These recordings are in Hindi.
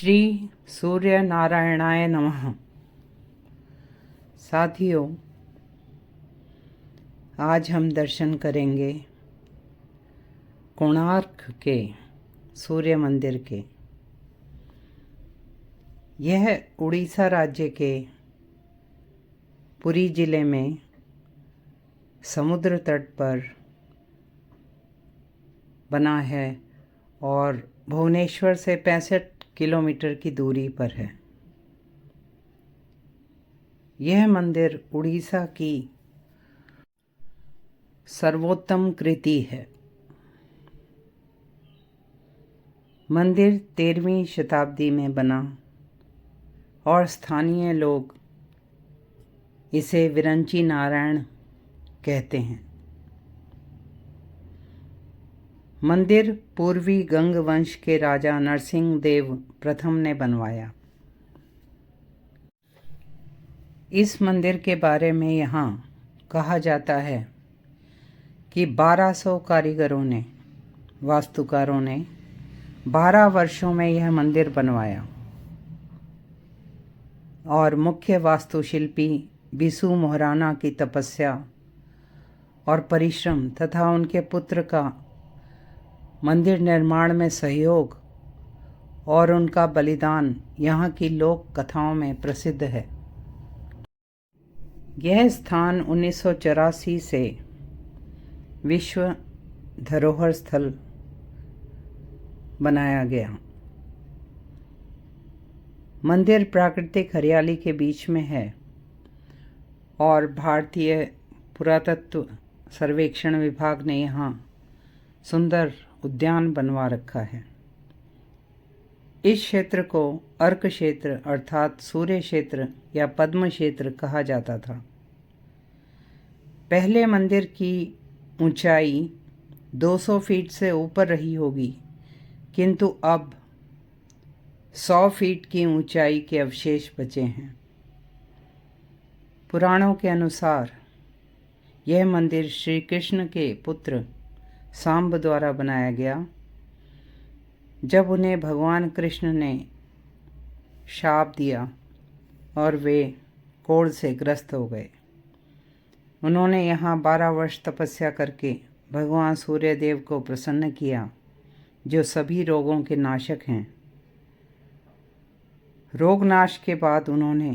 श्री सूर्य नारायणाय नमः। साथियों, आज हम दर्शन करेंगे कोणार्क के सूर्य मंदिर के। यह उड़ीसा राज्य के पुरी जिले में समुद्र तट पर बना है और भुवनेश्वर से 65 किलोमीटर की दूरी पर है। यह मंदिर उड़ीसा की सर्वोत्तम कृति है। मंदिर 13वीं शताब्दी में बना और स्थानीय लोग इसे विरंची नारायण कहते हैं। मंदिर पूर्वी गंग वंश के राजा नरसिंह देव प्रथम ने बनवाया। इस मंदिर के बारे में यहाँ कहा जाता है कि 1200 कारीगरों ने, वास्तुकारों ने 12 वर्षों में यह मंदिर बनवाया और मुख्य वास्तुशिल्पी बिसु मोहराना की तपस्या और परिश्रम तथा उनके पुत्र का मंदिर निर्माण में सहयोग और उनका बलिदान यहाँ की लोक कथाओं में प्रसिद्ध है। यह स्थान 1984 से विश्व धरोहर स्थल बनाया गया। मंदिर प्राकृतिक हरियाली के बीच में है और भारतीय पुरातत्व सर्वेक्षण विभाग ने यहाँ सुंदर उद्यान बनवा रखा है। इस क्षेत्र को अर्क क्षेत्र अर्थात सूर्य क्षेत्र या पद्म क्षेत्र कहा जाता था। पहले मंदिर की ऊंचाई 200 फीट से ऊपर रही होगी, किंतु अब 100 फीट की ऊंचाई के अवशेष बचे हैं। पुराणों के अनुसार यह मंदिर श्री कृष्ण के पुत्र सांब द्वारा बनाया गया। जब उन्हें भगवान कृष्ण ने शाप दिया और वे कोढ़ से ग्रस्त हो गए, उन्होंने यहाँ 12 वर्ष तपस्या करके भगवान सूर्यदेव को प्रसन्न किया, जो सभी रोगों के नाशक हैं। रोग नाश के बाद उन्होंने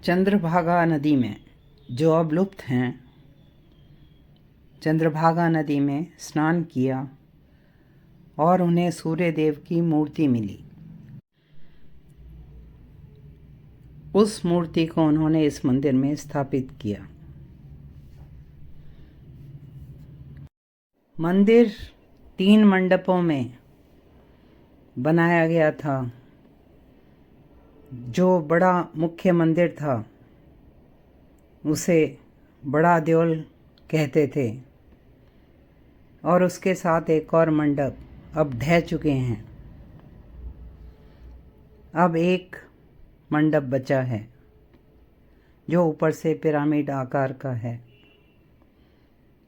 चंद्रभागा नदी में, जो अब लुप्त हैं, चंद्रभागा नदी में स्नान किया और उन्हें सूर्यदेव की मूर्ति मिली। उस मूर्ति को उन्होंने इस मंदिर में स्थापित किया। मंदिर 3 मंडपों में बनाया गया था। जो बड़ा मुख्य मंदिर था उसे बड़ा देवल कहते थे और उसके साथ एक और मंडप अब ढह चुके हैं। अब एक मंडप बचा है जो ऊपर से पिरामिड आकार का है।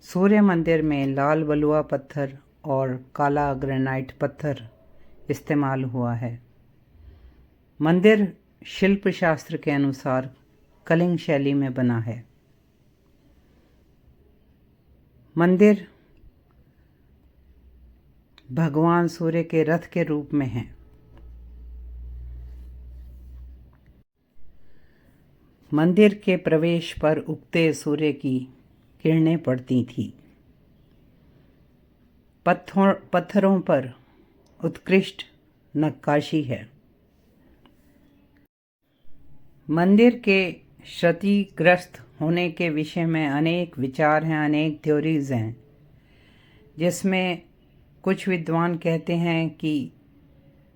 सूर्य मंदिर में लाल बलुआ पत्थर और काला ग्रेनाइट पत्थर इस्तेमाल हुआ है। मंदिर शिल्प शास्त्र के अनुसार कलिंग शैली में बना है। मंदिर भगवान सूर्य के रथ के रूप में है। मंदिर के प्रवेश पर उगते सूर्य की किरणें पड़ती थी। पत्थरों पर उत्कृष्ट नक्काशी है। मंदिर के क्षतिग्रस्त होने के विषय में अनेक विचार हैं, अनेक थ्योरीज हैं, जिसमें कुछ विद्वान कहते हैं कि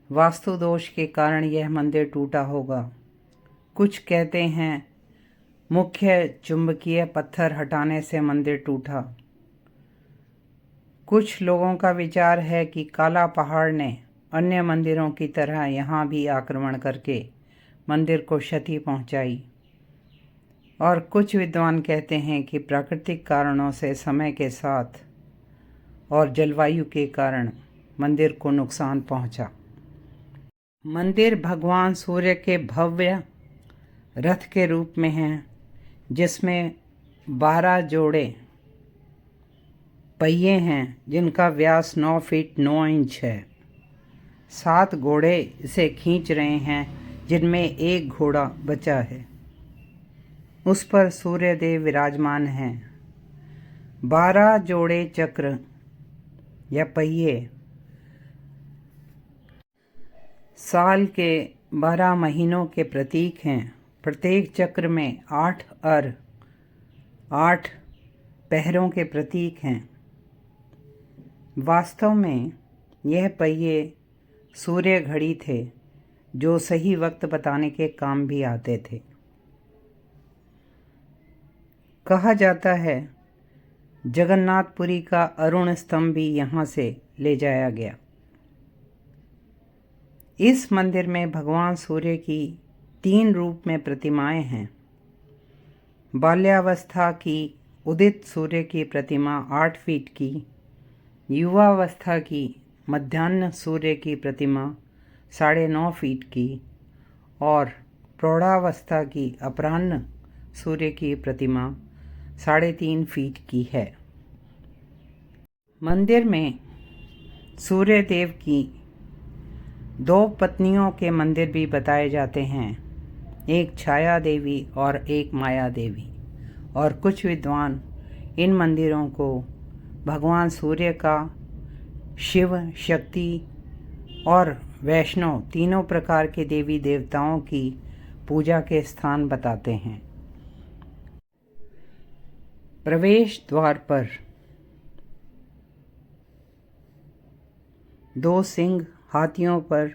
वास्तु दोष के कारण यह मंदिर टूटा होगा। कुछ कहते हैं मुख्य चुंबकीय पत्थर हटाने से मंदिर टूटा। कुछ लोगों का विचार है कि काला पहाड़ ने अन्य मंदिरों की तरह यहाँ भी आक्रमण करके मंदिर को क्षति पहुँचाई। और कुछ विद्वान कहते हैं कि प्राकृतिक कारणों से समय के साथ और जलवायु के कारण मंदिर को नुकसान पहुंचा। मंदिर भगवान सूर्य के भव्य रथ के रूप में है, जिसमें 12 जोड़े पहिए हैं जिनका व्यास 9 फीट 9 इंच है। 7 घोड़े इसे खींच रहे हैं, जिनमें एक घोड़ा बचा है। उस पर सूर्य देव विराजमान हैं। 12 जोड़े चक्र या पहिए साल के 12 महीनों के प्रतीक हैं। प्रत्येक चक्र में 8 पहरों के प्रतीक हैं। वास्तव में यह पहिए सूर्य घड़ी थे, जो सही वक्त बताने के काम भी आते थे। कहा जाता है जगन्नाथपुरी का अरुण स्तंभ भी यहाँ से ले जाया गया। इस मंदिर में भगवान सूर्य की 3 रूप में प्रतिमाएं हैं। बाल्यावस्था की उदित सूर्य की प्रतिमा 8 फीट की, युवावस्था की मध्याह्न सूर्य की प्रतिमा 9.5 फीट की और प्रौढ़ावस्था की अपराह्न सूर्य की प्रतिमा 3.5 फीट की है। मंदिर में सूर्य देव की 2 पत्नियों के मंदिर भी बताए जाते हैं, एक छाया देवी और एक माया देवी। और कुछ विद्वान इन मंदिरों को भगवान सूर्य का शिव, शक्ति और वैष्णव तीनों प्रकार के देवी देवताओं की पूजा के स्थान बताते हैं। प्रवेश द्वार पर 2 सिंह हाथियों पर,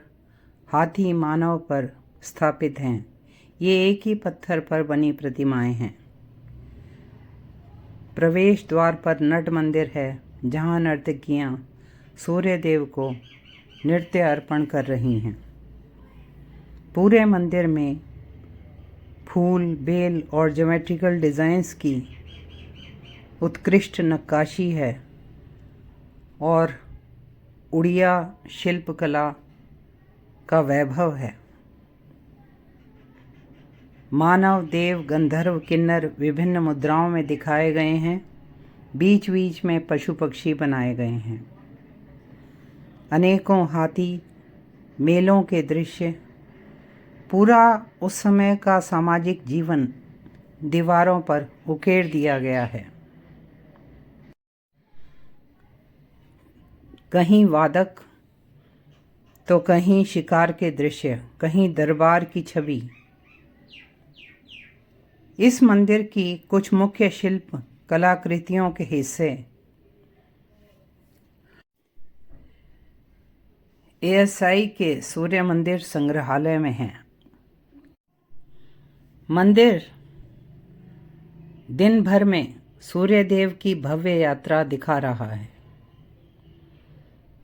हाथी मानव पर स्थापित हैं। ये एक ही पत्थर पर बनी प्रतिमाएं हैं। प्रवेश द्वार पर नट मंदिर है, जहाँ नर्तकियाँ सूर्य देव को नृत्य अर्पण कर रही हैं। पूरे मंदिर में फूल, बेल और ज्योमेट्रिकल डिज़ाइंस की उत्कृष्ट नक्काशी है और उड़िया शिल्पकला का वैभव है। मानव, देव, गंधर्व, किन्नर विभिन्न मुद्राओं में दिखाए गए हैं। बीच बीच में पशु पक्षी बनाए गए हैं। अनेकों हाथी, मेलों के दृश्य, पूरा उस समय का सामाजिक जीवन दीवारों पर उकेर दिया गया है। कहीं वादक तो कहीं शिकार के दृश्य, कहीं दरबार की छवि। इस मंदिर की कुछ मुख्य शिल्प कलाकृतियों के हिस्से ASI के सूर्य मंदिर संग्रहालय में हैं। मंदिर दिन भर में सूर्य देव की भव्य यात्रा दिखा रहा है।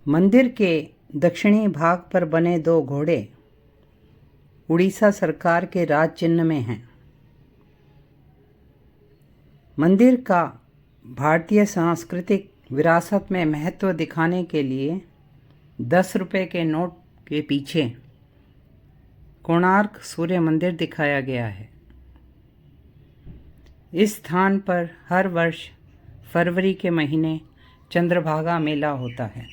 मंदिर के दक्षिणी भाग पर बने 2 घोड़े उड़ीसा सरकार के राज चिन्ह में हैं। मंदिर का भारतीय सांस्कृतिक विरासत में महत्व दिखाने के लिए 10 रुपये के नोट के पीछे कोणार्क सूर्य मंदिर दिखाया गया है। इस स्थान पर हर वर्ष फरवरी के महीने चंद्रभागा मेला होता है।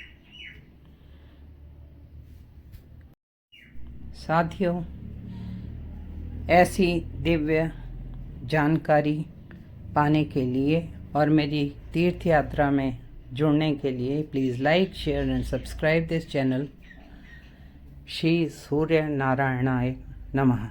साथियों, ऐसी दिव्य जानकारी पाने के लिए और मेरी तीर्थ यात्रा में जुड़ने के लिए please like, share and subscribe this channel. Shri Surya नारायणाय नमः।